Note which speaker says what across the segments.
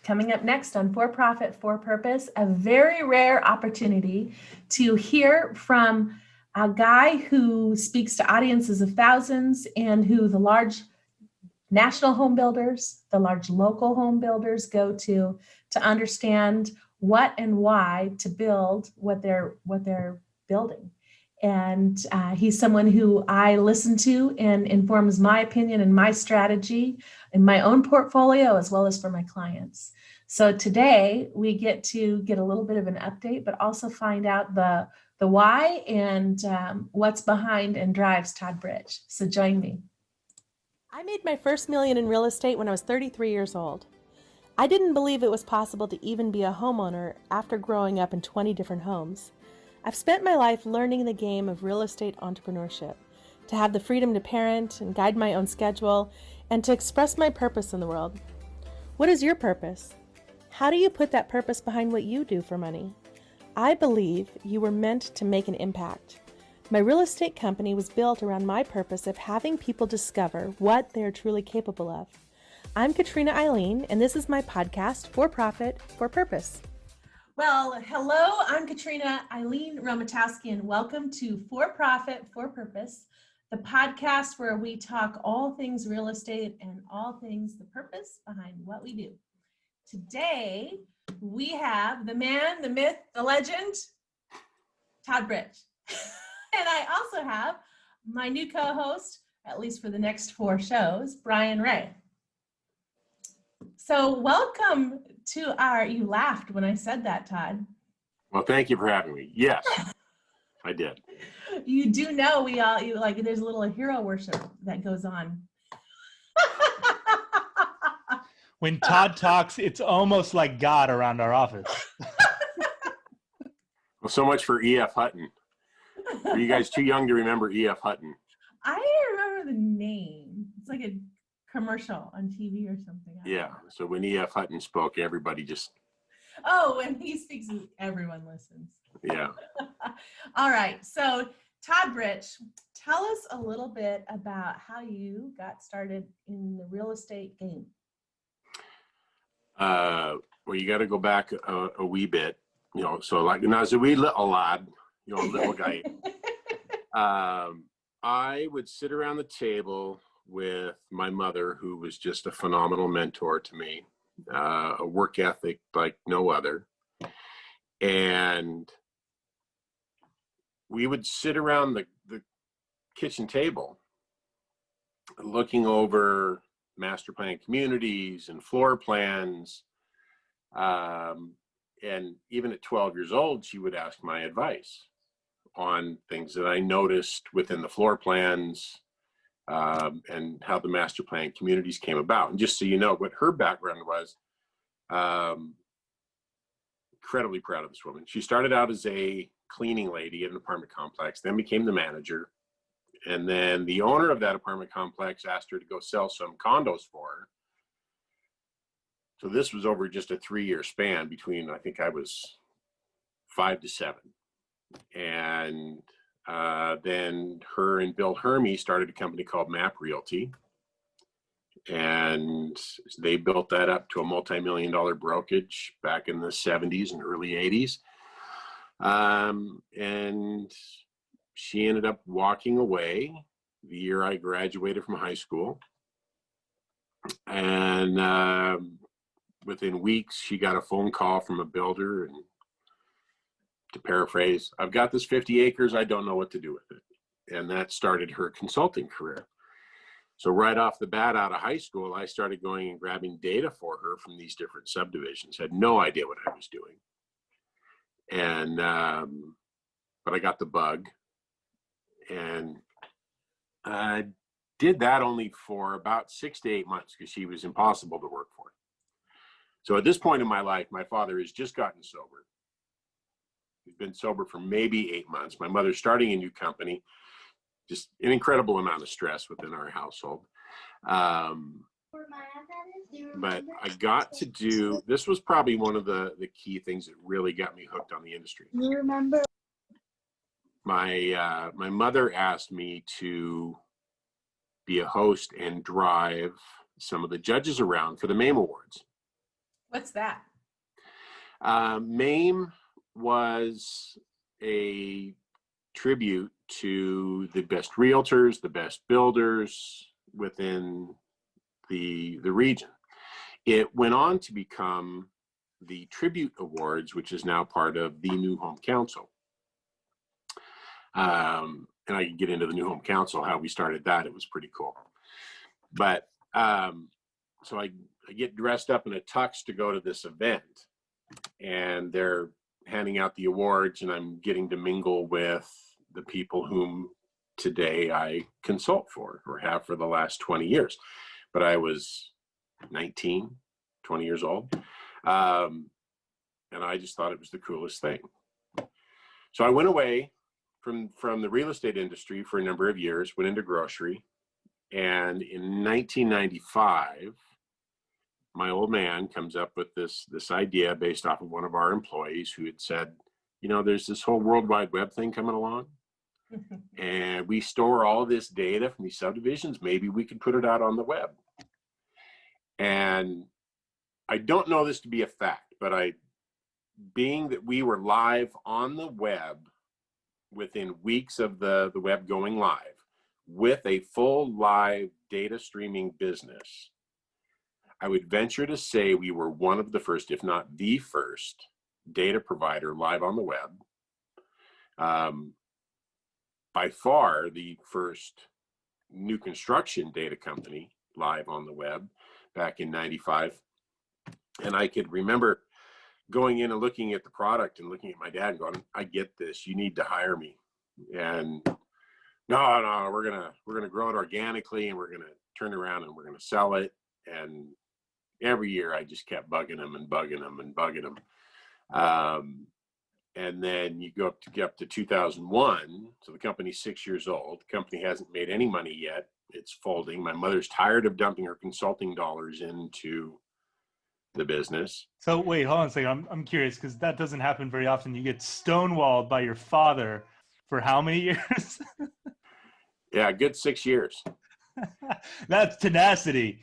Speaker 1: Coming up next on For Profit, For Purpose, a very rare opportunity to hear from a guy who speaks to audiences of thousands and who the large national home builders, the large local home builders go to understand what and why to build what they're building. And he's someone who I listen to and informs my opinion and my strategy in my own portfolio, as well as for my clients. So today we get a little bit of an update, but also find out the why and what's behind and drives Todd Britsch. So join me. I made my first million in real estate when I was 33 years old. I didn't believe it was possible to even be a homeowner after growing up in 20 different homes. I've spent my life learning the game of real estate entrepreneurship, to have the freedom to parent and guide my own schedule, and to express my purpose in the world. What is your purpose? How do you put that purpose behind what you do for money? I believe you were meant to make an impact. My real estate company was built around my purpose of having people discover what they're truly capable of. I'm Katrina Eileen, and this is my podcast, For Profit, For Purpose. Well, hello, I'm Katrina Eileen Romatowski, and welcome to For Profit, For Purpose, the podcast where we talk all things real estate and all things the purpose behind what we do. Today, we have the man, the myth, the legend, Todd Britsch. And I also have my new co-host, at least for the next 4 shows, Brian Ray. So welcome to you laughed when I said that, Todd.
Speaker 2: Well, thank you for having me. Yes, I did.
Speaker 1: You do know there's a little hero worship that goes on.
Speaker 3: When Todd talks, it's almost like God around our office.
Speaker 2: Well, so much for EF Hutton. Are you guys too young to remember EF Hutton?
Speaker 1: I remember the name. It's like a commercial on TV or something.
Speaker 2: Yeah. So when EF Hutton spoke, everybody just...
Speaker 1: Oh, when he speaks, everyone listens.
Speaker 2: Yeah.
Speaker 1: All right. So Todd Britsch, tell us a little bit about how you got started in the real estate game.
Speaker 2: Well, you got to go back a wee bit, so like when I was a wee little lad, little guy, I would sit around the table with my mother, who was just a phenomenal mentor to me, a work ethic like no other. And we would sit around the kitchen table looking over master plan communities and floor plans. And even at 12 years old, she would ask my advice on things that I noticed within the floor plans, and how the master plan communities came about. And just so you know what her background was, incredibly proud of this woman. She started out as a cleaning lady at an apartment complex, then became the manager. And then the owner of that apartment complex asked her to go sell some condos for her. So this was over just a 3-year span between, I think I was 5 to 7. And then her and Bill Hermie started a company called Map Realty. And they built that up to a multi-million-dollar brokerage back in the 70s and early 80s. And she ended up walking away the year I graduated from high school. And within weeks, she got a phone call from a builder, and to paraphrase, "I've got this 50 acres, I don't know what to do with it." And that started her consulting career. So right off the bat out of high school, I started going and grabbing data for her from these different subdivisions. Had no idea what I was doing. And, but I got the bug, and I did that only for about 6 to 8 months because she was impossible to work for. So at this point in my life, my father has just gotten sober. He's been sober for maybe 8 months. My mother's starting a new company, just an incredible amount of stress within our household. But I got to do, this was probably one of the key things that really got me hooked on the industry.
Speaker 4: You remember?
Speaker 2: My mother asked me to be a host and drive some of the judges around for the M.A.M.E Awards.
Speaker 1: What's that?
Speaker 2: M.A.M.E was a tribute to the best realtors, the best builders within the region. It went on to become the Tribute Awards, which is now part of the New Home Council. And I can get into the New Home Council, how we started that. It was pretty cool. But so I get dressed up in a tux to go to this event, and they're handing out the awards, and I'm getting to mingle with the people whom today I consult for, or have for the last 20 years. But I was 19, 20 years old. And I just thought it was the coolest thing. So I went away from the real estate industry for a number of years, went into grocery. And in 1995, my old man comes up with this idea based off of one of our employees who had said, you know, there's this whole World Wide Web thing coming along. And we store all this data from these subdivisions. Maybe we could put it out on the web. And I don't know this to be a fact, but being that we were live on the web within weeks of the web going live with a full live data streaming business, I would venture to say we were one of the first, if not the first, data provider live on the web. By far the first new construction data company live on the web back in 95. And I could remember going in and looking at the product and looking at my dad and going, I get this, you need to hire me. And no, we're gonna grow it organically, and we're gonna turn around and we're gonna sell it. And every year I just kept bugging him and bugging him and bugging him. And then you go up to 2001. So the company's 6 years old. The company hasn't made any money yet. It's folding. My mother's tired of dumping her consulting dollars into the business.
Speaker 3: So wait, hold on a second. I'm curious, because that doesn't happen very often. You get stonewalled by your father for how many years?
Speaker 2: Yeah, a good 6 years.
Speaker 3: That's tenacity.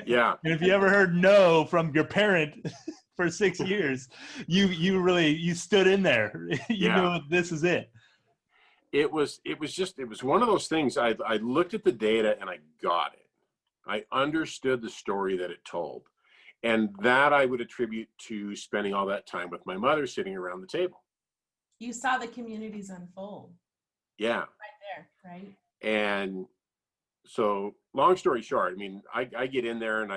Speaker 2: Yeah.
Speaker 3: And if you ever heard no from your parent for 6 years, you stood in there. You knew this is it.
Speaker 2: It was one of those things. I looked at the data and I got it. I understood the story that it told. And that I would attribute to spending all that time with my mother sitting around the table.
Speaker 1: You saw the communities unfold.
Speaker 2: Yeah.
Speaker 1: Right there, right?
Speaker 2: And so long story short, I mean, I get in there and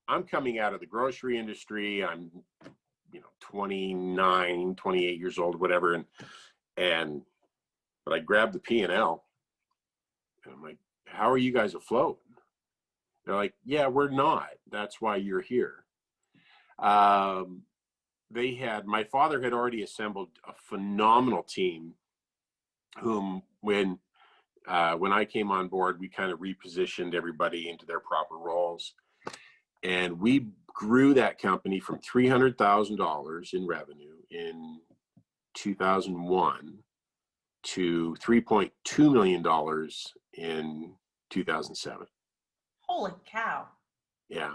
Speaker 2: I'm coming out of the grocery industry. I'm, 29, 28 years old, whatever. But I grabbed the P&L and I'm like, how are you guys afloat? They're like, yeah, we're not. That's why you're here. My father had already assembled a phenomenal team whom when I came on board, we kind of repositioned everybody into their proper roles. And we grew that company from $300,000 in revenue in 2001 to $3.2 million in 2007.
Speaker 1: Holy cow.
Speaker 2: Yeah.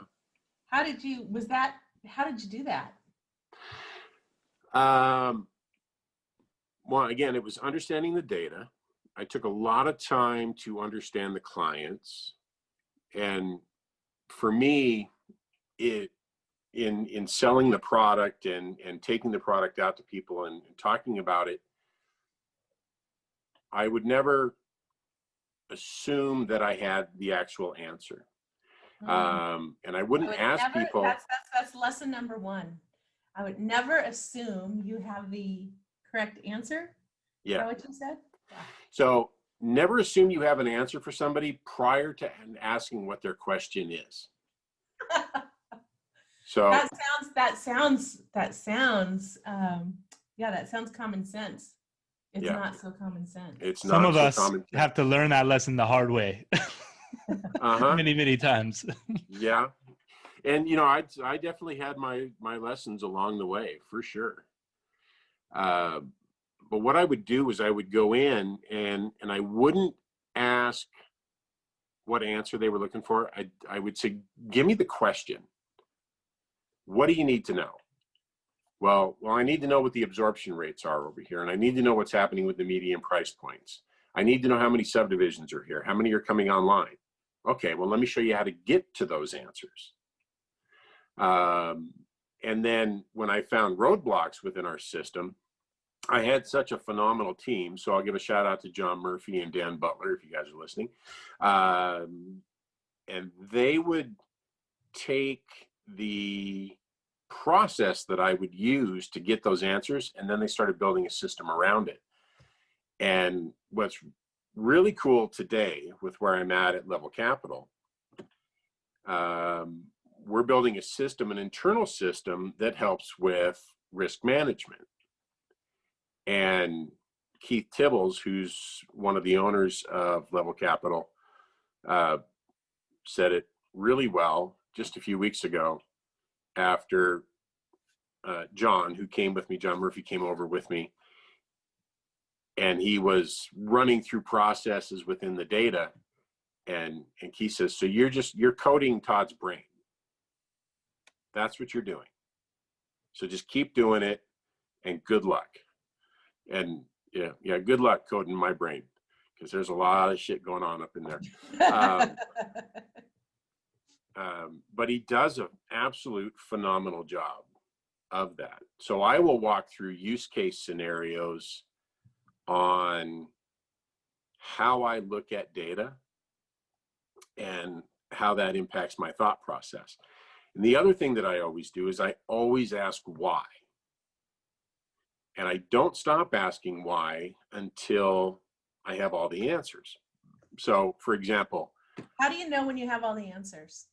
Speaker 1: How did you do that?
Speaker 2: Well, again, it was understanding the data. I took a lot of time to understand the clients. And for me, in selling the product and taking the product out to people and talking about it, I would never assume that I had the actual answer. And I wouldn't ask people.
Speaker 1: That's lesson number one. I would never assume you have the correct answer.
Speaker 2: Yeah.
Speaker 1: Is that what you said? Yeah. So
Speaker 2: never assume you have an answer for somebody prior to asking what their question is. So
Speaker 1: that sounds common sense. It's not so common sense.
Speaker 2: It's
Speaker 3: Some
Speaker 2: not
Speaker 3: of
Speaker 2: so
Speaker 3: us
Speaker 2: common sense.
Speaker 3: have to learn that lesson the hard way. Many, many times.
Speaker 2: Yeah. And, I definitely had my lessons along the way, for sure. But what I would do is I would go in and I wouldn't ask what answer they were looking for. I would say, give me the question. What do you need to know? Well, I need to know what the absorption rates are over here, and I need to know what's happening with the median price points. I need to know how many subdivisions are here, how many are coming online. Okay, well, let me show you how to get to those answers. And then when I found roadblocks within our system, I had such a phenomenal team. So I'll give a shout out to John Murphy and Dan Butler, if you guys are listening. And they would take the process that I would use to get those answers, and then they started building a system around it. And what's really cool today with where I'm at Level Capital, we're building a system, an internal system that helps with risk management. And Keith Tibbles, who's one of the owners of Level Capital, said it really well just a few weeks ago after John, who came with me, John Murphy came over with me, and he was running through processes within the data. And Keith says, so you're coding Todd's brain. That's what you're doing. So just keep doing it, and good luck. And yeah, good luck coding my brain, because there's a lot of shit going on up in there. But he does an absolute phenomenal job of that. So I will walk through use case scenarios on how I look at data and how that impacts my thought process. And the other thing that I always do is I always ask why. And I don't stop asking why until I have all the answers. So, for example,
Speaker 1: how do you know when you have all the answers?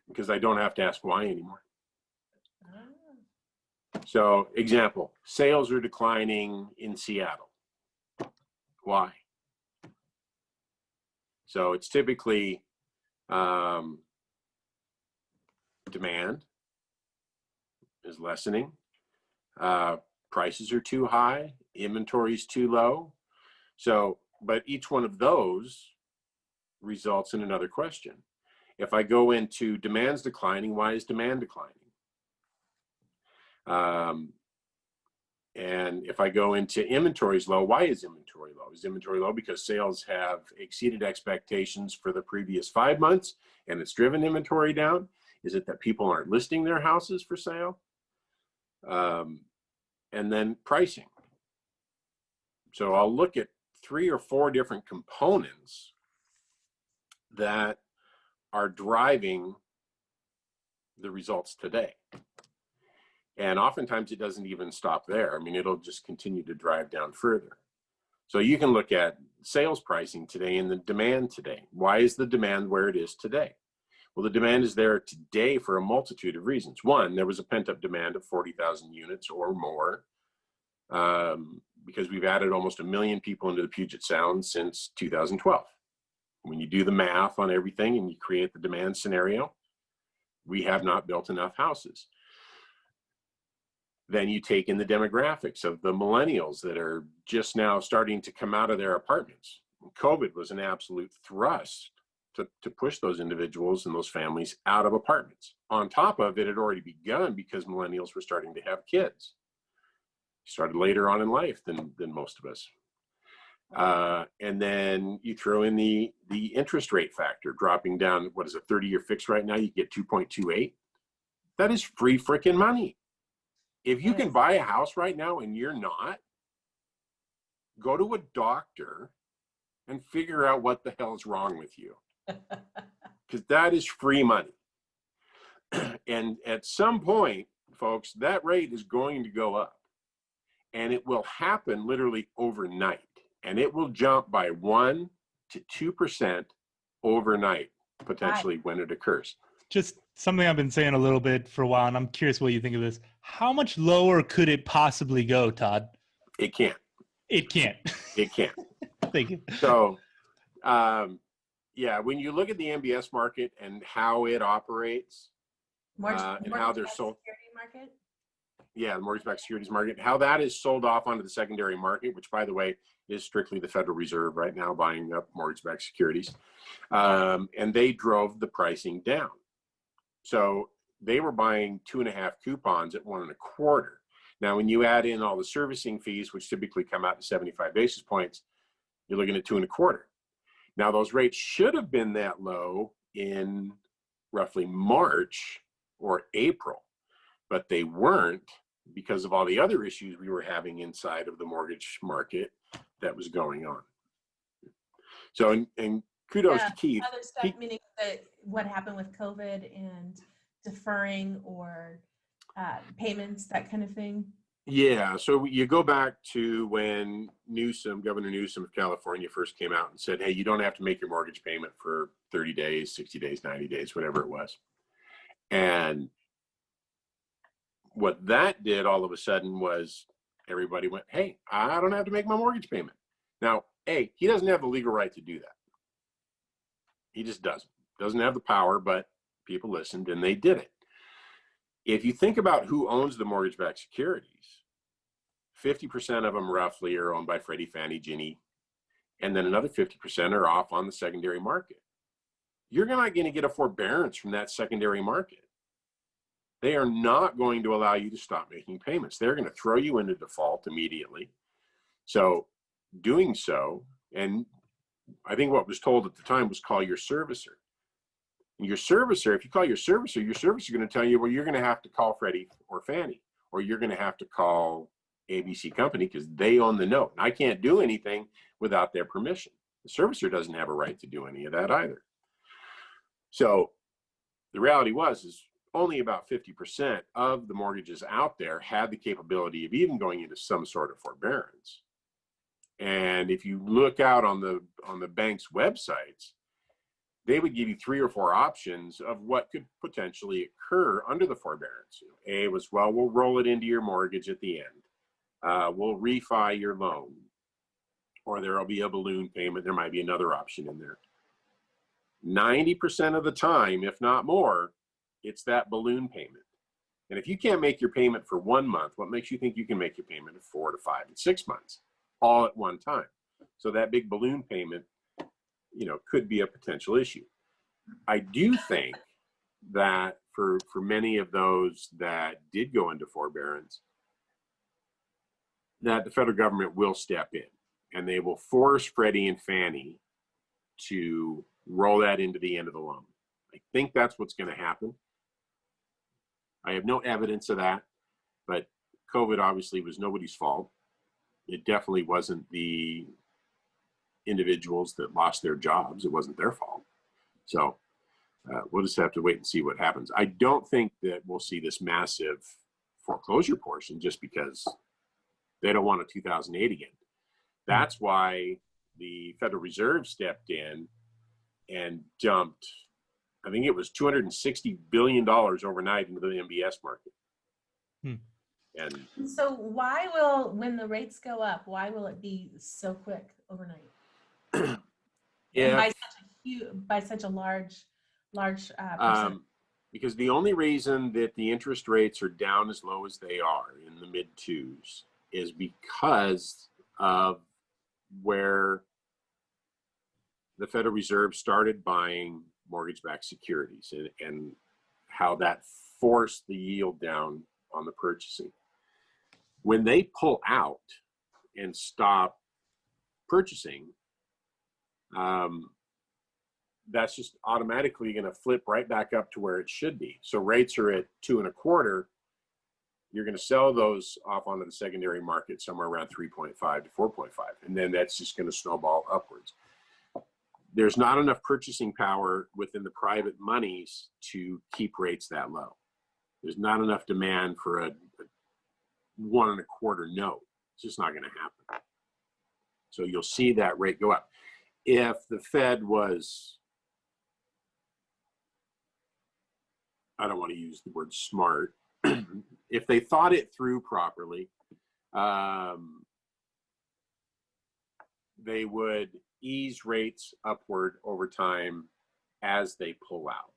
Speaker 2: Because I don't have to ask why anymore. So, example, sales are declining in Seattle. Why? So it's typically demand is lessening, prices are too high, inventory is too low. So, but each one of those results in another question. If I go into demand's declining, why is demand declining? And if I go into inventory's low, why is inventory low? Is inventory low because sales have exceeded expectations for the previous 5 months and it's driven inventory down? Is it that people aren't listing their houses for sale? And then pricing. So I'll look at 3 or 4 different components that are driving the results today. And oftentimes it doesn't even stop there. I mean, it'll just continue to drive down further. So you can look at sales pricing today and the demand today. Why is the demand where it is today? Well, the demand is there today for a multitude of reasons. One, there was a pent-up demand of 40,000 units or more because we've added almost 1 million people into the Puget Sound since 2012. When you do the math on everything and you create the demand scenario, we have not built enough houses. Then you take in the demographics of the millennials that are just now starting to come out of their apartments. COVID was an absolute thrust to push those individuals and those families out of apartments. On top of it had already begun because millennials were starting to have kids. Started later on in life than most of us. And then you throw in the interest rate factor dropping down. What is a 30-year fix right now? You get 2.28. That is free freaking money. If you can buy a house right now and you're not, go to a doctor and figure out what the hell is wrong with you. Because that is free money. And at some point, folks, that rate is going to go up. And it will happen literally overnight. And it will jump by 1% to 2% overnight, potentially, when it occurs.
Speaker 3: Just something I've been saying a little bit for a while, and I'm curious what you think of this. How much lower could it possibly go, Todd?
Speaker 2: It can't.
Speaker 3: It can't.
Speaker 2: It can't.
Speaker 3: Thank you.
Speaker 2: So, yeah, when you look at the MBS market and how it operates, and how they're sold.
Speaker 1: Market?
Speaker 2: Yeah, the mortgage-backed securities market, how that is sold off onto the secondary market, which, by the way, is strictly the Federal Reserve right now buying up mortgage-backed securities. And they drove the pricing down. So they were buying 2.5 coupons at 1.25. Now, when you add in all the servicing fees, which typically come out to 75 basis points, you're looking at 2.25. Now, those rates should have been that low in roughly March or April, but they weren't because of all the other issues we were having inside of the mortgage market that was going on. So, and kudos to Keith.
Speaker 1: Other stuff, meaning that what happened with COVID and deferring or payments, that kind of thing.
Speaker 2: Yeah, so you go back to when Governor Newsom of California first came out and said, hey, you don't have to make your mortgage payment for 30 days, 60 days, 90 days, whatever it was. And what that did all of a sudden was everybody went, hey, I don't have to make my mortgage payment. Now, A, he doesn't have the legal right to do that. He just doesn't have the power, but people listened and they did it. If you think about who owns the mortgage-backed securities, 50% of them roughly are owned by Freddie, Fannie, Ginnie, and then another 50% are off on the secondary market. You're not going to get a forbearance from that secondary market. They are not going to allow you to stop making payments. They're going to throw you into default immediately. So doing so, and I think what was told at the time was call your servicer. And your servicer, if you call your servicer is going to tell you, well, you're going to have to call Freddie or Fannie, or you're going to have to call ABC Company because they own the note. And I can't do anything without their permission. The servicer doesn't have a right to do any of that either. So the reality is only about 50% of the mortgages out there had the capability of even going into some sort of forbearance. And if you look out on the bank's websites, they would give you 3 or 4 options of what could potentially occur under the forbearance. A was, well, we'll roll it into your mortgage at the end. We'll refi your loan, or there'll be a balloon payment. There might be another option in there. 90% of the time, if not more, it's that balloon payment. And if you can't make your payment for 1 month, what makes you think you can make your payment of 4 to 5 and 6 months all at one time? So that big balloon payment, could be a potential issue. I do think that for many of those that did go into forbearance, that the federal government will step in and they will force Freddie and Fannie to roll that into the end of the loan. I think that's what's going to happen. I have no evidence of that, but COVID obviously was nobody's fault. It definitely wasn't the individuals that lost their jobs. It wasn't their fault. So we'll just have to wait and see what happens. I don't think that we'll see this massive foreclosure portion just because they don't want a 2008 again. That's why the Federal Reserve stepped in and dumped, I think it was $260 billion overnight into the MBS market. And
Speaker 1: so when the rates go up, why will it be so quick overnight? And by such a large percent.
Speaker 2: Because the only reason that the interest rates are down as low as they are in the mid 2s is because of where the Federal Reserve started buying mortgage-backed securities and how that forced the yield down on the purchasing. When they pull out and stop purchasing, that's just automatically going to flip right back up to where it should be. So rates are at 2.25. You're going to sell those off onto the secondary market somewhere around 3.5 to 4.5. And then that's just going to snowball upwards. There's not enough purchasing power within the private monies to keep rates that low. There's not enough demand for a 1.25 note. It's just not going to happen. So you'll see that rate go up. If the Fed was, I don't want to use the word smart, if they thought it through properly, they would ease rates upward over time as they pull out,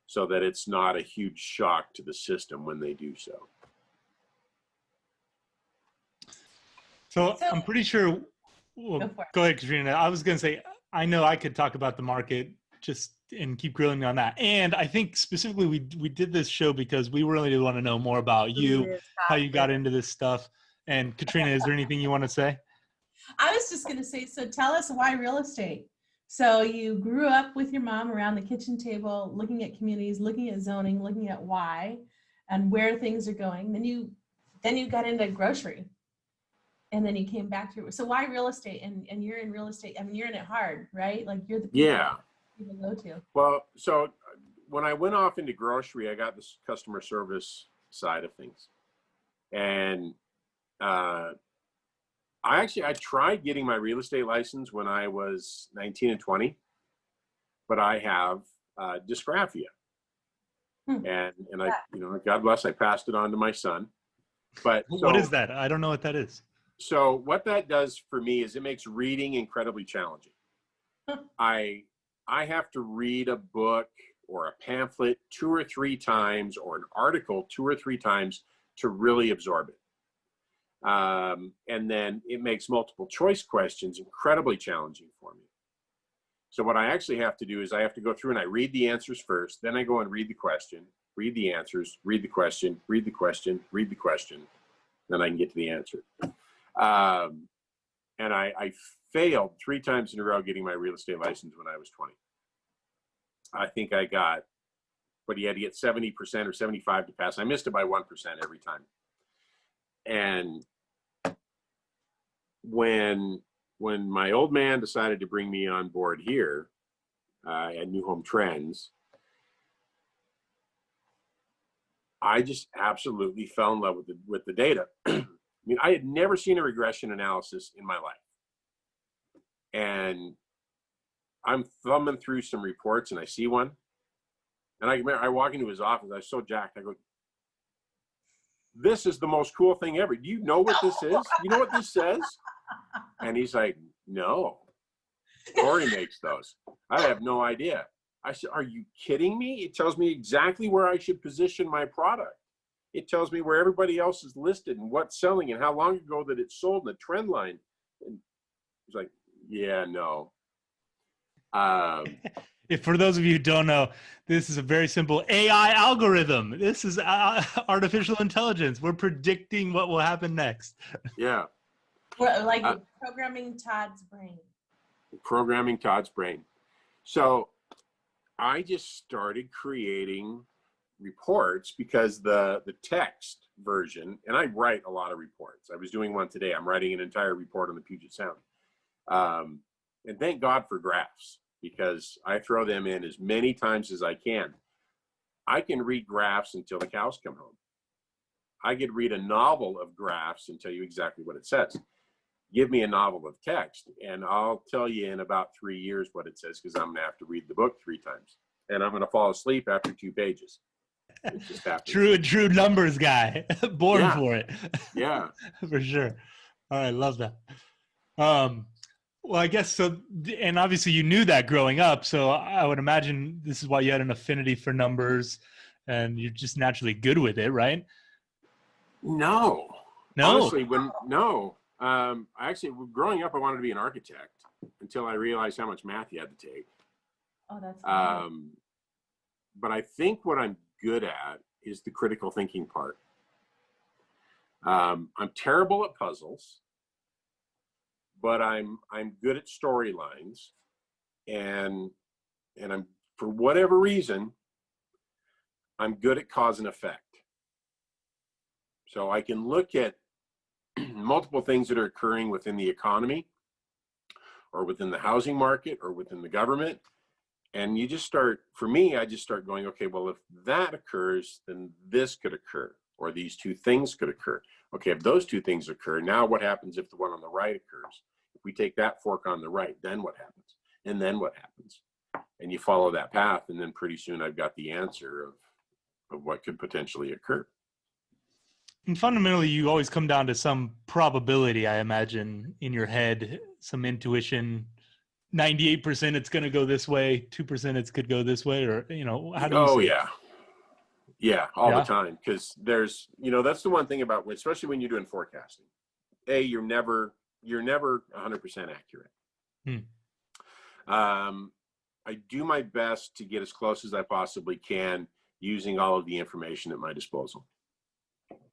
Speaker 2: so that it's not a huge shock to the system when they do so.
Speaker 3: So I'm pretty sure, well, go ahead, Katrina. I was going to say, I know I could talk about the market just and keep grilling me on that. And I think specifically we did this show because we really want to know more about you, how you got into this stuff. And Katrina, is there anything you want to say?
Speaker 1: I was just going to say, so tell us why real estate. So you grew up with your mom around the kitchen table, looking at communities, looking at zoning, looking at why and where things are going. Then you got into grocery. And then you came back to it. So why real estate? And you're in real estate. I mean, you're in it hard, right? Like you're the people go to.
Speaker 2: Well, so when I went off into grocery, I got this customer service side of things. And I tried getting my real estate license when I was 19 and 20, but I have dysgraphia. And I, God bless, I passed it on to my son. But
Speaker 3: what is that? I don't know what that is.
Speaker 2: So what that does for me is it makes reading incredibly challenging. I have to read a book or a pamphlet 2 or 3 times or an article 2 or 3 times to really absorb it. And then it makes multiple choice questions incredibly challenging for me. So what I actually have to do is I have to go through and I read the answers first, then I go and read the question, read the answers, read the question, read the question, read the question, then I can get to the answer. And I failed 3 times in a row getting my real estate license when I was 20. I think I got, but you had to get 70% or 75 to pass. I missed it by 1% every time. And when my old man decided to bring me on board here at New Home Trends, I just absolutely fell in love with the data. I mean, I had never seen a regression analysis in my life. And I'm thumbing through some reports and I see one. And I remember I walk into his office, I was so jacked. I go, this is the most cool thing ever. Do you know what this is? You know what this says? And he's like, no. Corey makes those. I have no idea. I said, are you kidding me? It tells me exactly where I should position my product. It tells me where everybody else is listed and what's selling and how long ago that it's sold and the trend line. And he's like, yeah, no.
Speaker 3: If for those of you who don't know, this is a very simple AI algorithm. This is artificial intelligence. We're predicting what will happen next.
Speaker 2: Yeah.
Speaker 1: We're like programming Todd's brain.
Speaker 2: Programming Todd's brain. So I just started creating reports because the text version, and I write a lot of reports. I was doing one today. I'm writing an entire report on the Puget Sound. And thank God for graphs, because I throw them in as many times as I can. I can read graphs until the cows come home. I could read a novel of graphs and tell you exactly what it says. Give me a novel of text, and I'll tell you in about 3 years what it says, because I'm going to have to read the book 3 times. And I'm going to fall asleep after 2 pages. It just happens.
Speaker 3: True numbers guy. Born for it.
Speaker 2: Yeah.
Speaker 3: For sure. All right, love that. Well, I guess so, and obviously you knew that growing up, so I would imagine this is why you had an affinity for numbers, and you're just naturally good with it, right?
Speaker 2: No. Honestly, actually, growing up, I wanted to be an architect until I realized how much math you had to take.
Speaker 1: Oh, that's cool.
Speaker 2: But I think what I'm good at is the critical thinking part. I'm terrible at puzzles, but I'm good at storylines, and I'm, for whatever reason, I'm good at cause and effect. So I can look at multiple things that are occurring within the economy or within the housing market or within the government. And you just start, for me, I just start going, okay, well, if that occurs, then this could occur, or these 2 things could occur. Okay, if those 2 things occur, now what happens if the one on the right occurs? If we take that fork on the right, then what happens? And then what happens? And you follow that path, and then pretty soon I've got the answer of what could potentially occur.
Speaker 3: And fundamentally, you always come down to some probability, I imagine, in your head, some intuition. 98% it's going to go this way, 2% it could go this way, or, how do you see it?
Speaker 2: Yeah, all the time. Because there's, that's the one thing about, especially when you're doing forecasting. You're never 100% accurate. do my best to get as close as I possibly can using all of the information at my disposal.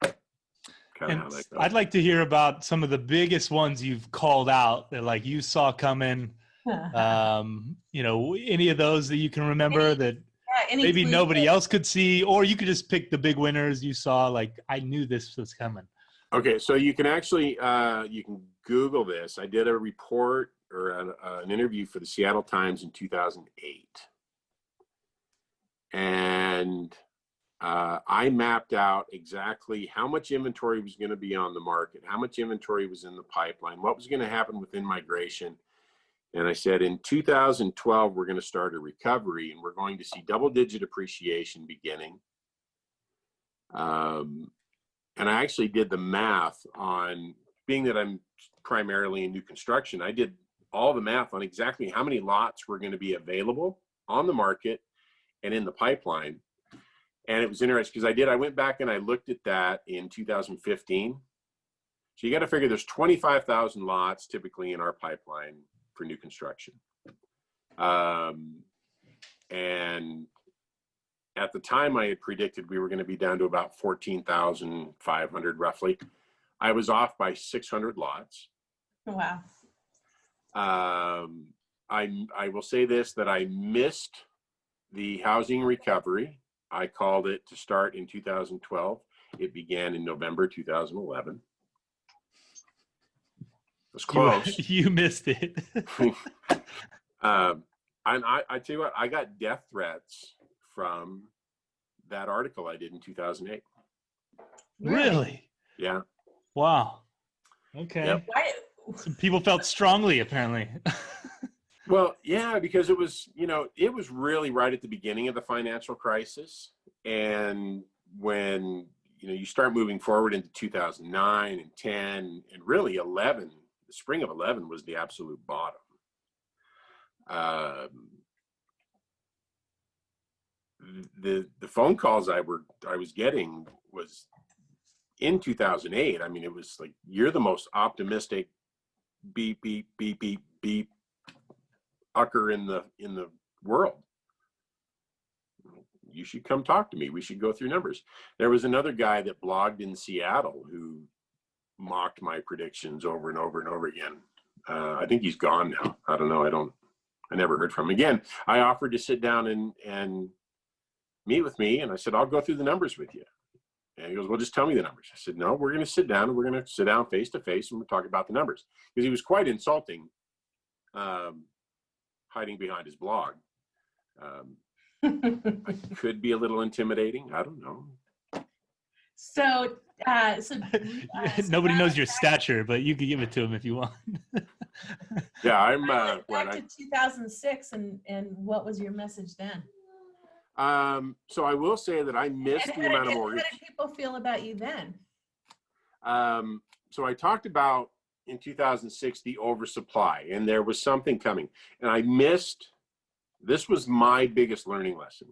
Speaker 2: Kind of how that goes.
Speaker 3: I'd like to hear about some of the biggest ones you've called out that like you saw coming. You know, any of those that you can remember that maybe nobody else could see, or you could just pick the big winners you saw, like, I knew this was coming.
Speaker 2: Okay, so you can actually, you can Google this. I did a report or an interview for the Seattle Times in 2008. And I mapped out exactly how much inventory was going to be on the market, how much inventory was in the pipeline, what was going to happen within migration. And I said, in 2012, we're going to start a recovery and we're going to see double-digit appreciation beginning. And I actually did the math on, being that I'm primarily in new construction, I did all the math on exactly how many lots were going to be available on the market and in the pipeline. And it was interesting because I went back and I looked at that in 2015. So you got to figure there's 25,000 lots typically in our pipeline for new construction. And at the time I had predicted we were going to be down to about 14,500 roughly. I was off by 600 lots.
Speaker 1: Wow.
Speaker 2: I will say this, that I missed the housing recovery. I called it to start in 2012. It began in November 2011. It was close.
Speaker 3: You missed it.
Speaker 2: And I tell you what, I got death threats from that article I did in 2008.
Speaker 3: Really?
Speaker 2: Yeah.
Speaker 3: Wow. Okay.
Speaker 2: Yep.
Speaker 3: Some people felt strongly, apparently.
Speaker 2: Well, yeah, because it was, you know, it was really right at the beginning of the financial crisis. And when, you know, you start moving forward into 2009 and 10 and really 11, the spring of 11 was the absolute bottom. The phone calls I was getting was in 2008. I mean, it was like, you're the most optimistic beep, beep, beep, beep, beep ucker in the world. You should come talk to me. We should go through numbers. There was another guy that blogged in Seattle who mocked my predictions over and over and over again. I think he's gone now. I don't know. I never heard from him again. I offered to sit down and meet with me, and I said, I'll go through the numbers with you. And he goes, well, just tell me the numbers. I said, no, we're going to sit down and we're going to sit down face to face and we'll talk about the numbers. Because he was quite insulting, hiding behind his blog. Could be a little intimidating. I don't know.
Speaker 1: So
Speaker 3: nobody knows your stature, but you can give it to him if you want.
Speaker 2: Yeah, I'm
Speaker 1: back to 2006, and what was your message then?
Speaker 2: So I will say that I missed the amount of mortgage.
Speaker 1: How did people feel about you then?
Speaker 2: So I talked about in 2006 the oversupply, and there was something coming, and I missed. This was my biggest learning lesson.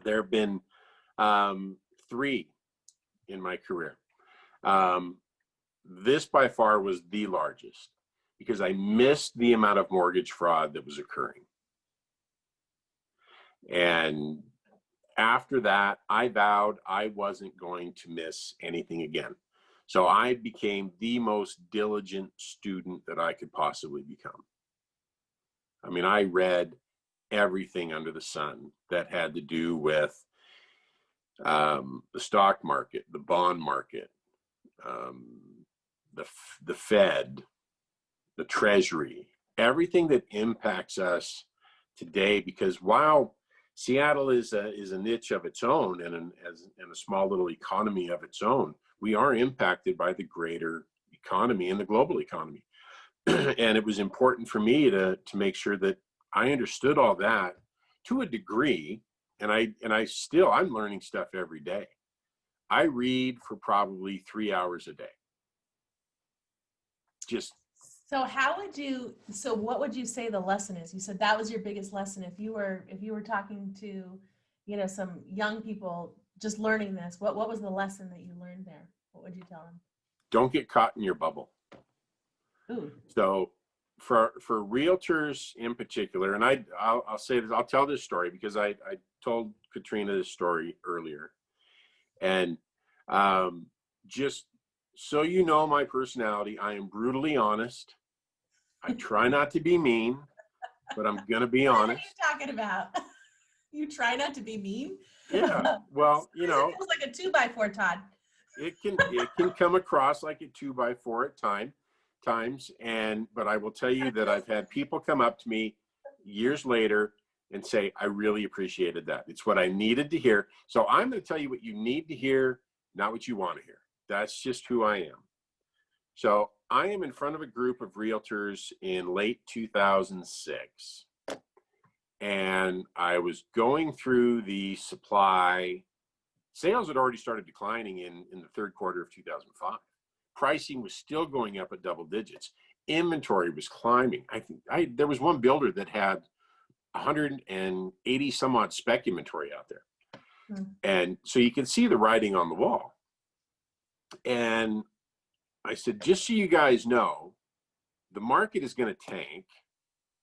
Speaker 2: There have been 3 in my career. This by far was the largest because I missed the amount of mortgage fraud that was occurring. And after that, I vowed I wasn't going to miss anything again. So I became the most diligent student that I could possibly become. I mean, I read everything under the sun that had to do with the stock market, the bond market, the Fed, the Treasury, everything that impacts us today. Because while Seattle is a niche of its own and a small little economy of its own, we are impacted by the greater economy and the global economy. And it was important for me to make sure that I understood all that to a degree. And I'm learning stuff every day. I read for probably 3 hours a day.
Speaker 1: So what would you say the lesson is? You said that was your biggest lesson. If you were talking to, you know, some young people just learning this, what was the lesson that you learned there? What would you tell them?
Speaker 2: Don't get caught in your bubble.
Speaker 1: Ooh.
Speaker 2: So for realtors in particular, and I'll say this, I'll tell this story because I told Katrina this story earlier, and just so you know my personality, I am brutally honest. I try not to be mean, but I'm gonna be honest.
Speaker 1: What are you talking about? You try not to be mean?
Speaker 2: Yeah, well, you know,
Speaker 1: it was like a 2x4, Todd.
Speaker 2: it can come across like a 2x4 at times, but I will tell you that I've had people come up to me years later and say, I really appreciated that. It's what I needed to hear. So I'm going to tell you what you need to hear, not what you want to hear. That's just who I am. So I am in front of a group of realtors in late 2006. And I was going through the supply. Sales had already started declining in the third quarter of 2005. Pricing was still going up at double digits. Inventory was climbing. There was one builder that had 180 some odd spec inventory out there. And so you can see the writing on the wall. And I said, just so you guys know, the market is going to tank.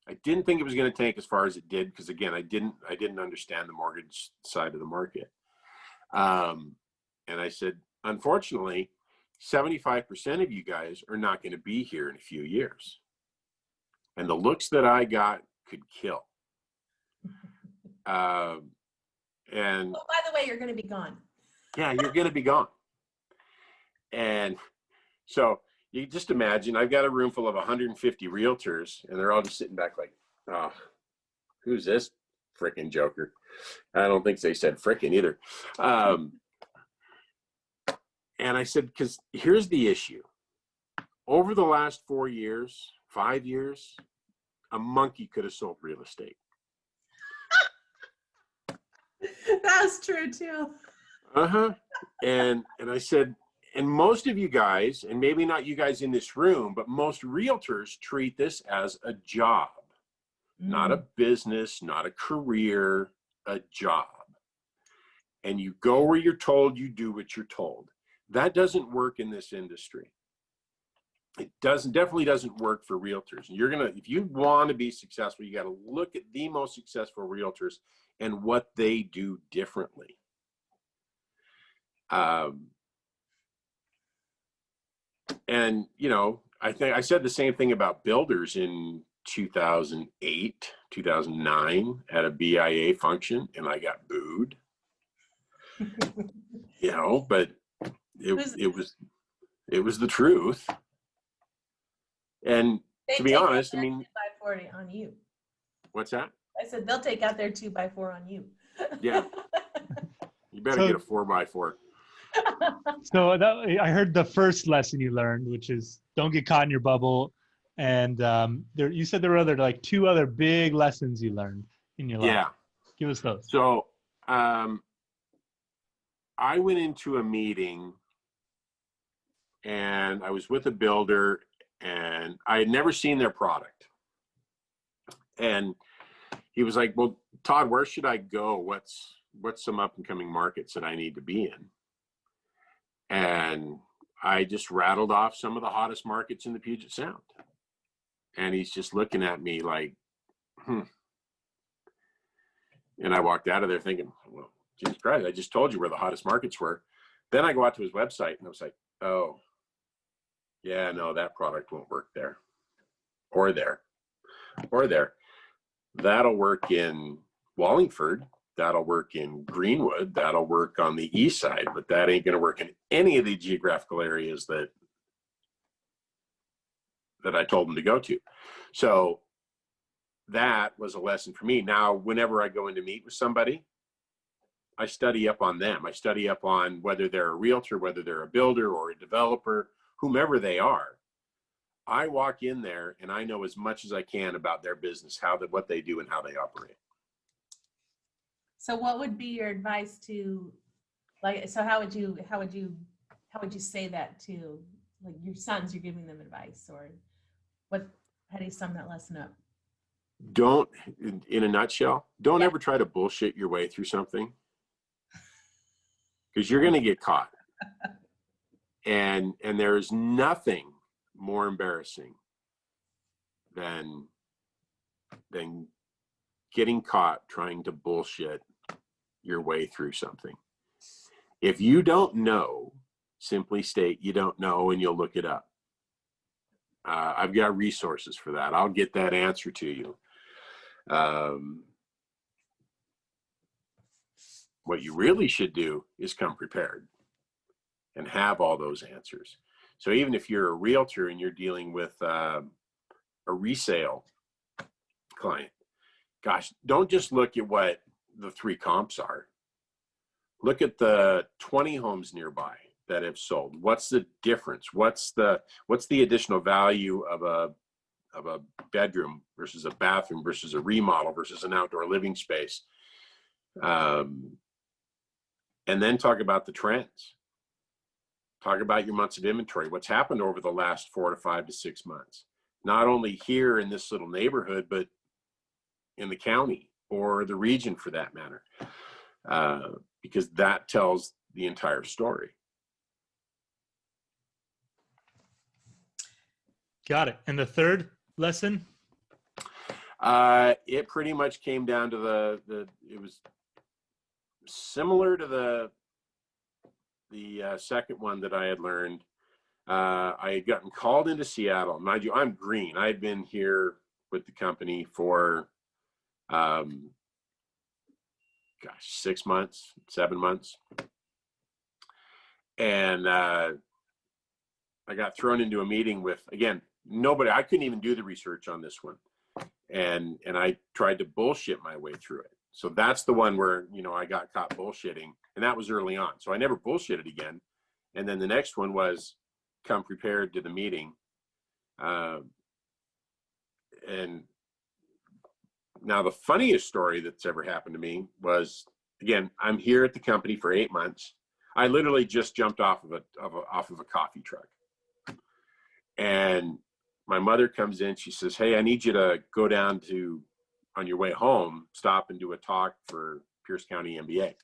Speaker 2: I didn't think it was going to tank as far as it did, because again, I didn't understand the mortgage side of the market. And I said, unfortunately, 75% of you guys are not going to be here in a few years. And the looks that I got could kill. And
Speaker 1: oh, by the way, you're going to be gone.
Speaker 2: Yeah, you're going to be gone. And so you just imagine, I've got a room full of 150 realtors, and they're all just sitting back like, oh, who's this frickin' joker? I don't think they said frickin' either. And I said, because here's the issue. Over the last 4 years, 5 years, a monkey could have sold real estate.
Speaker 1: That's true too.
Speaker 2: And I said, and most of you guys, and maybe not you guys in this room, but most realtors treat this as a job, not a business, not a career, a job. And you go where you're told, you do what you're told. That doesn't work in this industry. It definitely doesn't work for realtors. And if you want to be successful, you got to look at the most successful realtors and what they do differently. And, you know, I think I said the same thing about builders in 2008, 2009 at a BIA function, and I got booed. You know, but it was the truth. And to be honest, I mean,
Speaker 1: 2x4 on you.
Speaker 2: What's that?
Speaker 1: I said they'll take out their 2x4 on you.
Speaker 2: Yeah. You better get a 4x4.
Speaker 3: So I heard the first lesson you learned, which is don't get caught in your bubble. And you said there were like 2 other big lessons you learned in your life.
Speaker 2: Yeah.
Speaker 3: Give us those.
Speaker 2: So I went into a meeting, and I was with a builder, and I had never seen their product. And he was like, well, Todd, where should I go? What's some up and coming markets that I need to be in? And I just rattled off some of the hottest markets in the Puget Sound. And he's just looking at me like, And I walked out of there thinking, well, Jesus Christ, I just told you where the hottest markets were. Then I go out to his website, and I was like, oh, yeah, no, that product won't work there. Or there. Or there. That'll work in Wallingford. That'll work in Greenwood. That'll work on the east side, but that ain't going to work in any of the geographical areas that I told them to go to. So that was a lesson for me. Now, whenever I go in to meet with somebody, I study up on them. I study up on whether they're a realtor, whether they're a builder or a developer, whomever they are. I walk in there and I know as much as I can about their business, what they do and how they operate.
Speaker 1: So what would be your advice to, like, so how would you say that to, like, your sons? You're giving them advice, or how do you sum that lesson up?
Speaker 2: Don't, in a nutshell, don't ever try to bullshit your way through something, because you're going to get caught. And there is nothing more embarrassing than getting caught trying to bullshit your way through something. If you don't know, simply state you don't know and you'll look it up. I've got resources for that. I'll get that answer to you. What you really should do is come prepared and have all those answers. So even if you're a realtor and you're dealing with a resale client, gosh, don't just look at what the 3 comps are. Look at the 20 homes nearby that have sold. What's the difference? What's the additional value of a bedroom versus a bathroom versus a remodel versus an outdoor living space? And then talk about the trends. Talk about your months of inventory. What's happened over the last 4 to 5 to 6 months? Not only here in this little neighborhood, but in the county or the region for that matter, because that tells the entire story.
Speaker 3: Got it. And the third lesson?
Speaker 2: It pretty much came down to it was similar to the second one that I had learned. I had gotten called into Seattle. Mind you, I'm green. I had been here with the company for 6 months, 7 months. And I got thrown into a meeting with, again, nobody. I couldn't even do the research on this one. And I tried to bullshit my way through it. So that's the one where, I got caught bullshitting, and that was early on. So I never bullshitted again. And then the next one was come prepared to the meeting. And now the funniest story that's ever happened to me was, again, I'm here at the company for 8 months. I literally just jumped off of a coffee truck. And my mother comes in, she says, "Hey, I need you to go down to, on your way home, stop and do a talk for Pierce County MBA.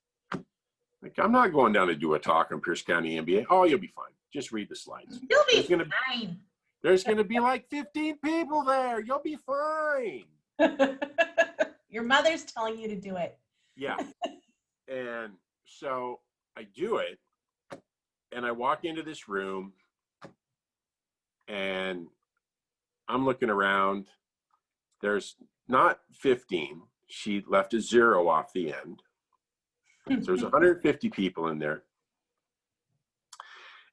Speaker 2: Like, I'm not going down to do a talk on Pierce County MBA. Oh, you'll be fine. Just read the slides.
Speaker 1: You'll be fine.
Speaker 2: There's going to be like 15 people there. You'll be fine."
Speaker 1: Your mother's telling you to do it.
Speaker 2: Yeah. And so I do it, and I walk into this room, and I'm looking around. There's not 15. She left a 0 off the end. So there's 150 people in there.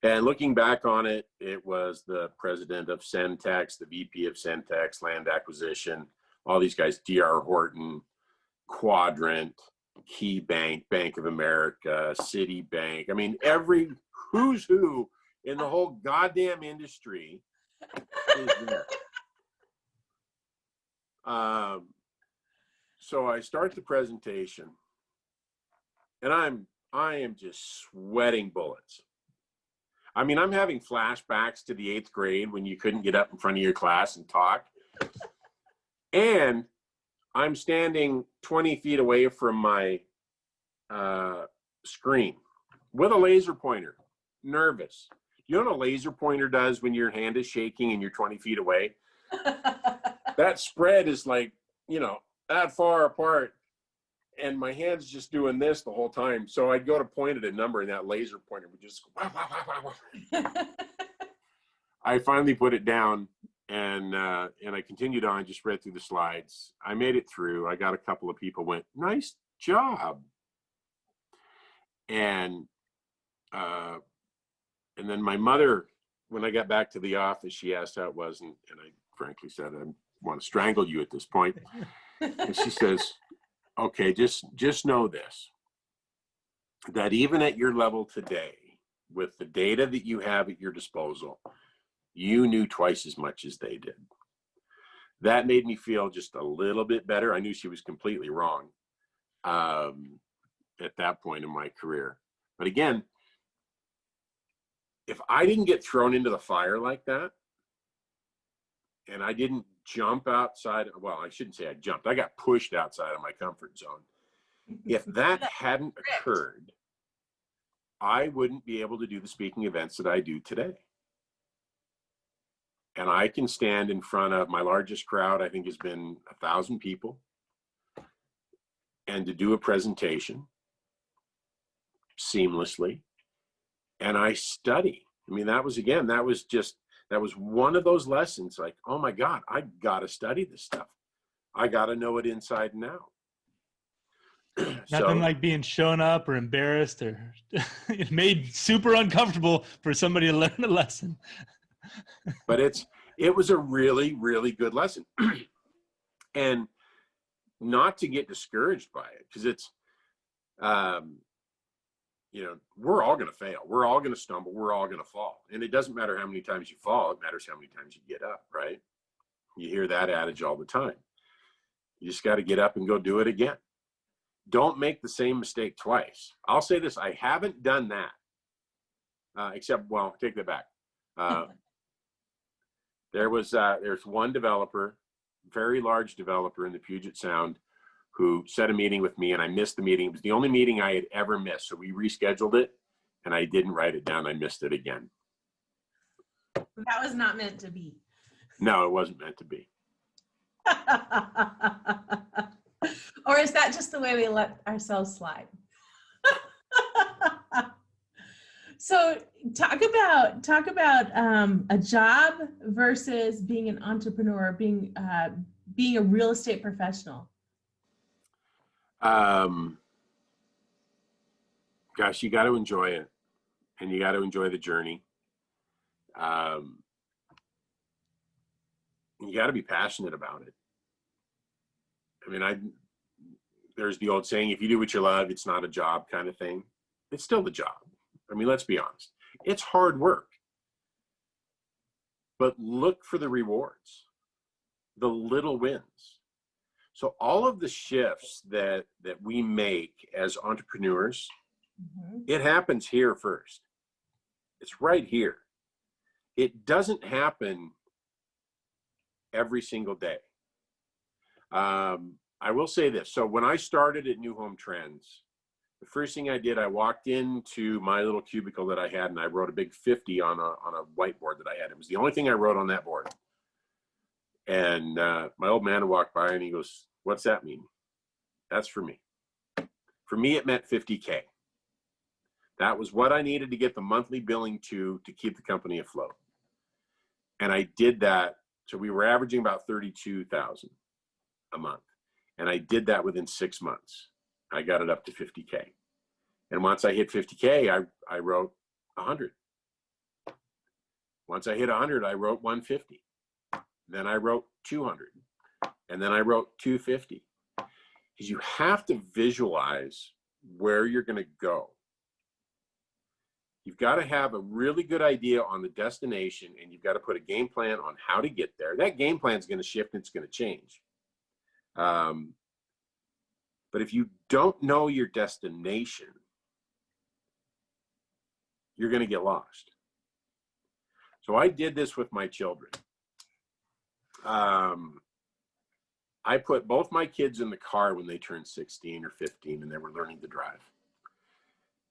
Speaker 2: And looking back on it, it was the president of Centex, the VP of Centex, land acquisition, all these guys, D.R. Horton, Quadrant, Key Bank, Bank of America, Citibank. I mean, every who's who in the whole goddamn industry is there. So I start the presentation, and I am just sweating bullets. I mean, I'm having flashbacks to the 8th grade when you couldn't get up in front of your class and talk. And I'm standing 20 feet away from my screen with a laser pointer, nervous. You know what a laser pointer does when your hand is shaking and you're 20 feet away? That spread is like, that far apart. And my hand's just doing this the whole time. So I'd go to point at a number, and that laser pointer would just go, wah, wah, wah, wah, wah. I finally put it down, and I continued on, just read through the slides. I made it through. I got a couple of people went, "Nice job." And then my mother, when I got back to the office, she asked how it was, and I frankly said, "I want to strangle you at this point." And she says, "Okay, just know this, that even at your level today, with the data that you have at your disposal, you knew twice as much as they did." That made me feel just a little bit better. I knew she was completely wrong at that point in my career. But again, if I didn't get thrown into the fire like that, and I didn't jump outside, well, I shouldn't say I jumped. I got pushed outside of my comfort zone. If that hadn't occurred, I wouldn't be able to do the speaking events that I do today. And I can stand in front of my largest crowd, I think has been 1,000 people, and to do a presentation seamlessly. And I study. I mean, that was one of those lessons like, oh my God, I got to study this stuff. I got to know it inside and out.
Speaker 3: Nothing like being shown up or embarrassed or made super uncomfortable for somebody to learn a lesson.
Speaker 2: But it was a really, really good lesson. And not to get discouraged by it, because it's, we're all going to fail. We're all going to stumble. We're all going to fall. And it doesn't matter how many times you fall. It matters how many times you get up, right? You hear that adage all the time. You just got to get up and go do it again. Don't make the same mistake twice. I'll say this. I haven't done that. Take that back. There's one developer, very large developer in the Puget Sound, who set a meeting with me, and I missed the meeting. It was the only meeting I had ever missed. So we rescheduled it, and I didn't write it down. I missed it again.
Speaker 1: That was not meant to be.
Speaker 2: No, it wasn't meant to be.
Speaker 1: Or is that just the way we let ourselves slide? So talk about a job versus being an entrepreneur, being a real estate professional.
Speaker 2: Gosh, you got to enjoy it, and you got to enjoy the journey. You got to be passionate about it. I mean, there's the old saying, if you do what you love, it's not a job kind of thing. It's still the job. I mean, let's be honest. It's hard work. But look for the rewards, the little wins. So all of the shifts that we make as entrepreneurs, it happens here first. It's right here. It doesn't happen every single day. I will say this. So when I started at New Home Trends, the first thing I did, I walked into my little cubicle that I had, and I wrote a big 50 on a whiteboard that I had. It was the only thing I wrote on that board. And my old man walked by, and he goes, "What's that mean?" That's for me. For me, it meant 50K. That was what I needed to get the monthly billing to keep the company afloat. And I did that. So we were averaging about 32,000 a month. And I did that within 6 months. I got it up to 50K. And once I hit 50K, I wrote 100. Once I hit 100, I wrote 150. Then I wrote 200. And then I wrote 250. Because you have to visualize where you're going to go. You've got to have a really good idea on the destination, and you've got to put a game plan on how to get there. That game plan is going to shift and it's going to change. But if you don't know your destination, you're going to get lost. So I did this with my children. I put both my kids in the car when they turned 16 or 15 and they were learning to drive.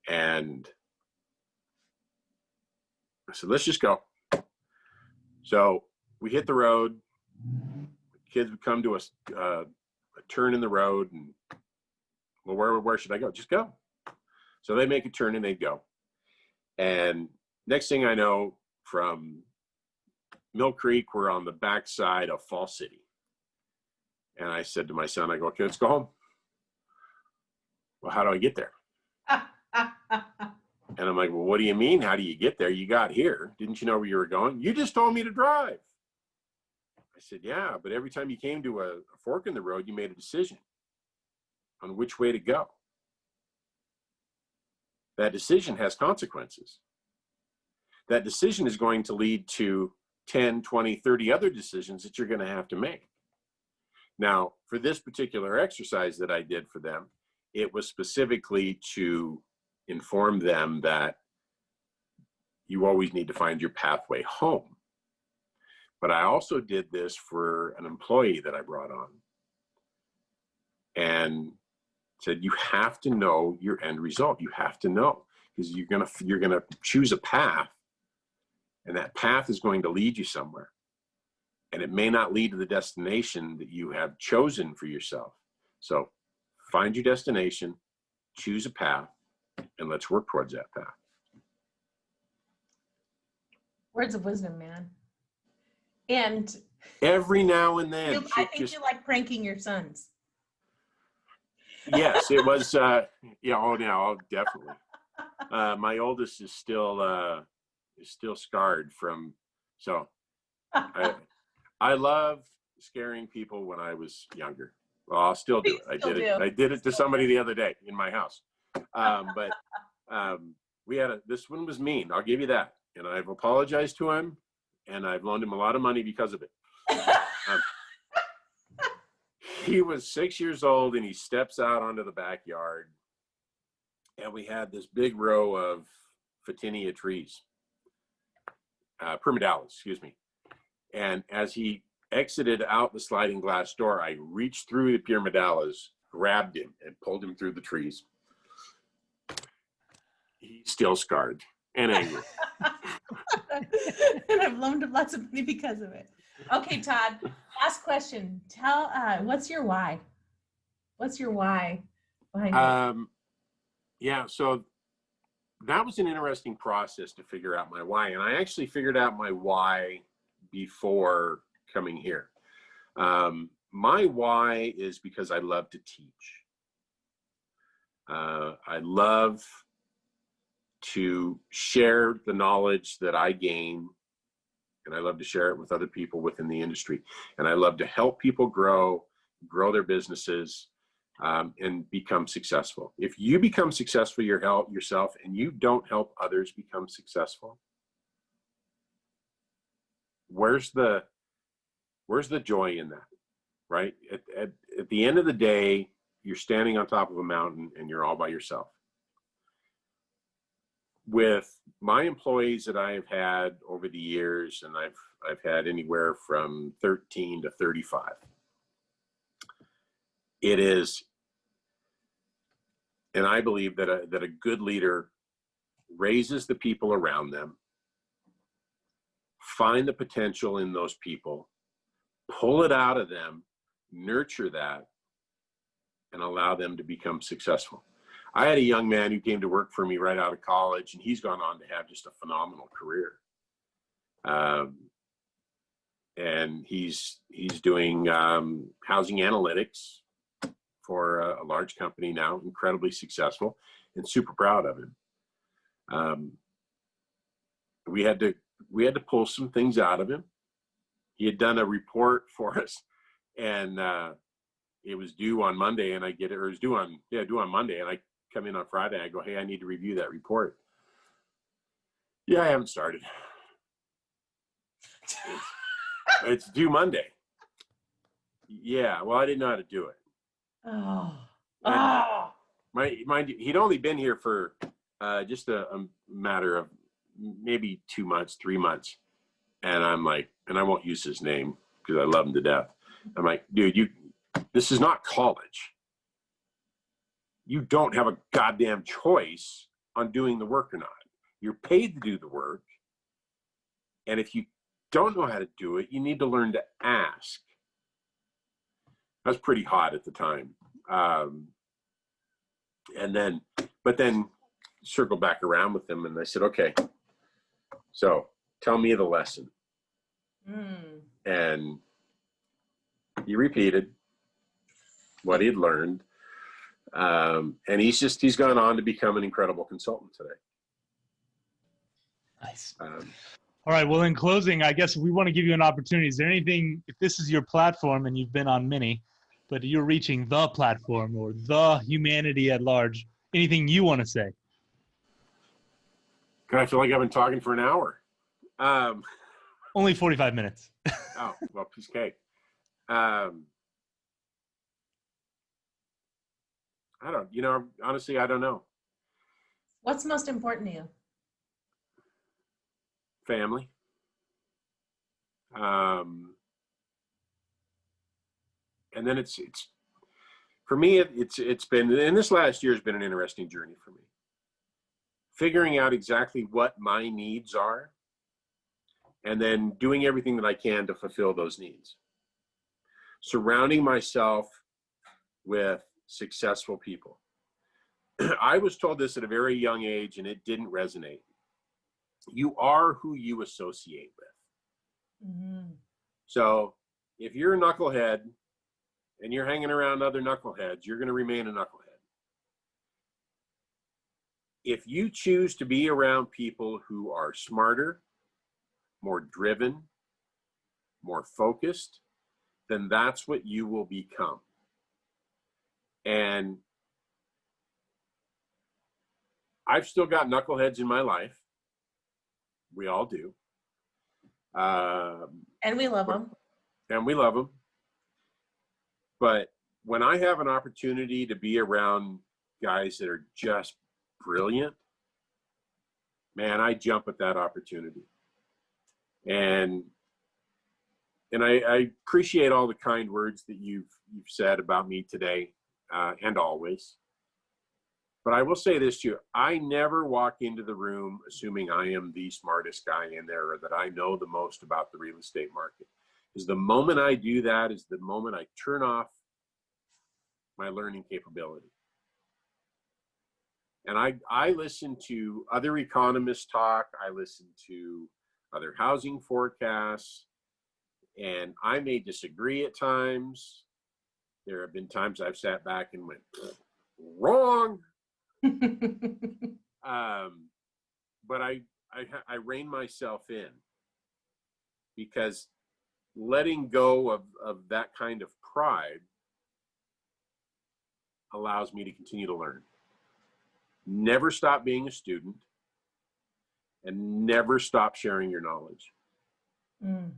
Speaker 2: And I said, let's just go. So we hit the road. Kids would come to a turn in the road, and well, where should I go? Just go. So they make a turn and they go. And next thing I know, from Mill Creek, we're on the backside of Fall City. And I said to my son, I go, okay, let's go home. Well, how do I get there? And I'm like, well, what do you mean? How do you get there? You got here. Didn't you know where you were going? You just told me to drive. I said, yeah, but every time you came to a fork in the road, you made a decision on which way to go. That decision has consequences. That decision is going to lead to 10, 20, 30 other decisions that you're going to have to make. Now, for this particular exercise that I did for them, it was specifically to inform them that you always need to find your pathway home. But I also did this for an employee that I brought on and said, you have to know your end result. You have to know, because you're gonna choose a path, and that path is going to lead you somewhere. and it may not lead to the destination that you have chosen for yourself. So find your destination, choose a path, and let's work towards that path.
Speaker 1: Words of wisdom, man. And
Speaker 2: every now and then,
Speaker 1: I think you like pranking your sons.
Speaker 2: Yes, it was. Yeah. Oh, no, definitely. My oldest is still scarred from. So, I loved scaring people when I was younger. Well, I'll still do it. I did it to somebody the other day in my house. But we had this one was mean. I'll give you that. And I've apologized to him, and I've loaned him a lot of money because of it. He was 6 years old, and he steps out onto the backyard, and we had this big row of Photinia trees, Permadallas, excuse me. And as he exited out the sliding glass door, I reached through the Permadallas, grabbed him, and pulled him through the trees. He's still scarred and angry.
Speaker 1: And I've loaned him lots of money because of it. Okay, Todd, last question. Tell, what's your why? What's your why behind it?
Speaker 2: Yeah, so that was an interesting process to figure out my why. And I actually figured out my why before coming here. My why is because I love to teach. I love to share the knowledge that I gain, and I love to share it with other people within the industry. And I love to help people grow their businesses, and become successful. If you become successful yourself and you don't help others become successful, where's the joy in that, right? At the end of the day, you're standing on top of a mountain and you're all by yourself. With my employees that I have had over the years, and I've had anywhere from 13 to 35, it is, and I believe that a good leader raises the people around them, find the potential in those people, pull it out of them, nurture that, and allow them to become successful. I had a young man who came to work for me right out of college, and he's gone on to have just a phenomenal career. And he's doing housing analytics for a large company now, incredibly successful, and super proud of him. We had to pull some things out of him. He had done a report for us, and it was due on Monday, and I get it, or it was due on Monday, and I come in on Friday. I go, hey, I need to review that report. Yeah, I haven't started. It's due Monday. Yeah, well, I didn't know how to do it. Mind you, he'd only been here for just a matter of maybe 2 months, 3 months. And I'm like, and I won't use his name because I love him to death. I'm like, dude, this is not college. You don't have a goddamn choice on doing the work or not. You're paid to do the work. And if you don't know how to do it, you need to learn to ask. I was pretty hot at the time. But then circle back around with him, and I said, okay, so tell me the lesson. And he repeated what he'd learned. And he's gone on to become an incredible consultant today.
Speaker 3: Nice. All right. Well, in closing, I guess we want to give you an opportunity. Is there anything, if this is your platform and you've been on many, but you're reaching the platform or the humanity at large, anything you want to say?
Speaker 2: God, I feel like I've been talking for an hour.
Speaker 3: Only 45 minutes.
Speaker 2: Oh, well, piece of cake. Honestly, I don't know.
Speaker 1: What's most important to you?
Speaker 2: Family. And then it's for me, it's been, and this last year has been an interesting journey for me. Figuring out exactly what my needs are and then doing everything that I can to fulfill those needs. Surrounding myself with successful people. I was told this at a very young age, and it didn't resonate. You are who you associate with.
Speaker 1: Mm-hmm.
Speaker 2: So if you're a knucklehead and you're hanging around other knuckleheads, you're going to remain a knucklehead. If you choose to be around people who are smarter, more driven, more focused, then that's what you will become. And I've still got knuckleheads in my life. We all do.
Speaker 1: And we love them.
Speaker 2: And we love them. But when I have an opportunity to be around guys that are just brilliant, man, I jump at that opportunity. And I appreciate all the kind words that you've said about me today, and always. But I will say this to you, I never walk into the room assuming I am the smartest guy in there or that I know the most about the real estate market. Is the moment I do that is the moment I turn off my learning capability. And I listen to other economists talk, I listen to other housing forecasts, and I may disagree at times. There have been times I've sat back and went, wrong. But I rein myself in, because letting go of that kind of pride allows me to continue to learn. Never stop being a student, and never stop sharing your knowledge.
Speaker 1: Mm.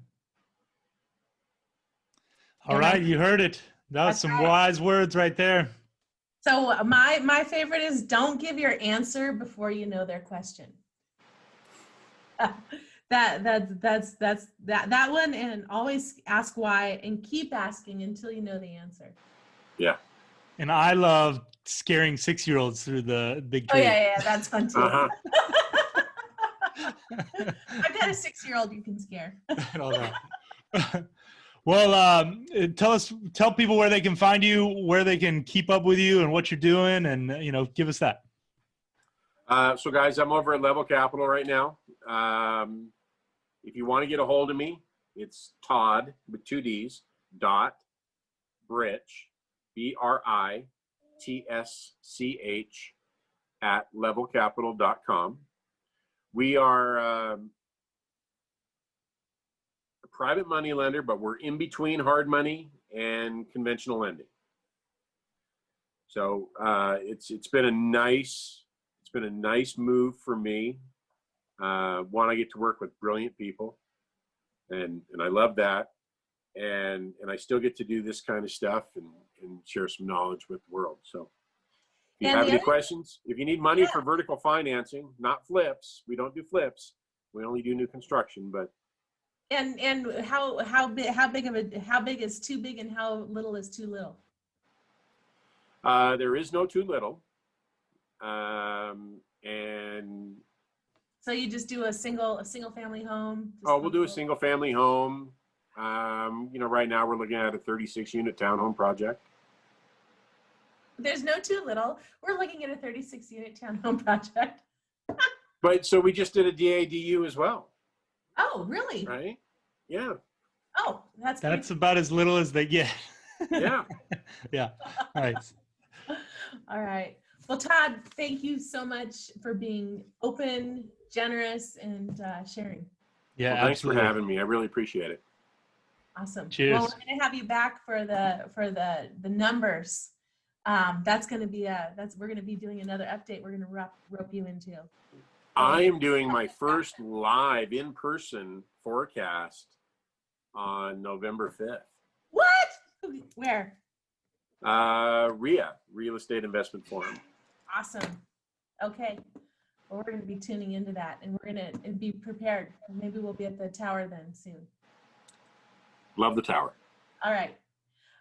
Speaker 3: All right, you heard it. That was some wise words right there.
Speaker 1: So my favorite is don't give your answer before you know their question. That's that one, and always ask why and keep asking until you know the answer.
Speaker 2: Yeah.
Speaker 3: And I love scaring 6-year-olds through the big tree.
Speaker 1: Oh yeah, that's fun too.
Speaker 2: Uh-huh.
Speaker 1: I've got a 6-year-old you can scare.
Speaker 3: And all that. Well, tell people where they can find you, where they can keep up with you, and what you're doing, and give us that.
Speaker 2: So guys, I'm over at Level Capital right now. If you want to get a hold of me, it's Todd with 2 D's .Britsch, BRITSCH @levelcapital.com. We are a private money lender, but we're in between hard money and conventional lending. So it's been a nice move for me. One, I get to work with brilliant people, and I love that. And I still get to do this kind of stuff and share some knowledge with the world. So if you have any questions, if you need money for vertical financing, not flips, we don't do flips. We only do new construction, but.
Speaker 1: And how big is too big and how little is too little?
Speaker 2: There is no too little. And
Speaker 1: so you just do a single family home?
Speaker 2: We'll do a single family home. Right now we're looking at a 36-unit townhome project.
Speaker 1: There's no too little. We're looking at a 36-unit townhome project.
Speaker 2: But so we just did a DADU as well.
Speaker 1: Oh, really?
Speaker 2: Right? Yeah.
Speaker 1: Oh, that's
Speaker 3: about as little as they get.
Speaker 2: Yeah.
Speaker 3: Yeah. Nice.
Speaker 1: All right. Well, Todd, thank you so much for being open, generous, and sharing.
Speaker 3: Yeah,
Speaker 2: well, thanks
Speaker 3: absolutely.
Speaker 2: for having me. I really appreciate it.
Speaker 1: Awesome.
Speaker 3: Cheers.
Speaker 1: Well, we're going to have you back for the numbers. That's going to be we're going to be doing another update. We're going to rope you into.
Speaker 2: I am doing my first live in-person forecast on November 5th.
Speaker 1: What? Where?
Speaker 2: RIA, Real Estate Investment Forum.
Speaker 1: Awesome. Okay. Well, we're going to be tuning into that, and we're going to be prepared. Maybe we'll be at the tower then soon.
Speaker 2: Love the tower.
Speaker 1: All right.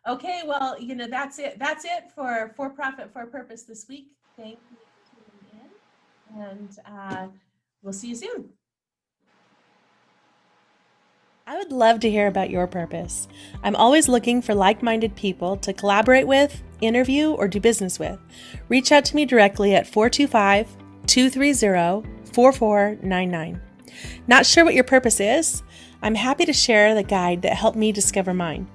Speaker 1: Okay. Well, that's it. That's it for profit, for purpose this week. Thank you for tuning in, and we'll see you soon. I would love to hear about your purpose. I'm always looking for like-minded people to collaborate with, interview, or do business with. Reach out to me directly at 425-230-4499. Not sure what your purpose is? I'm happy to share the guide that helped me discover mine.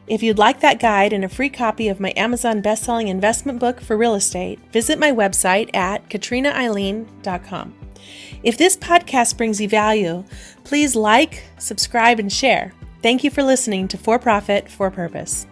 Speaker 1: If you'd like that guide and a free copy of my Amazon best-selling investment book for real estate, visit my website at Katrina Eileen.Com. If this podcast brings you value, please like, subscribe, and share. Thank you for listening to For Profit, For Purpose.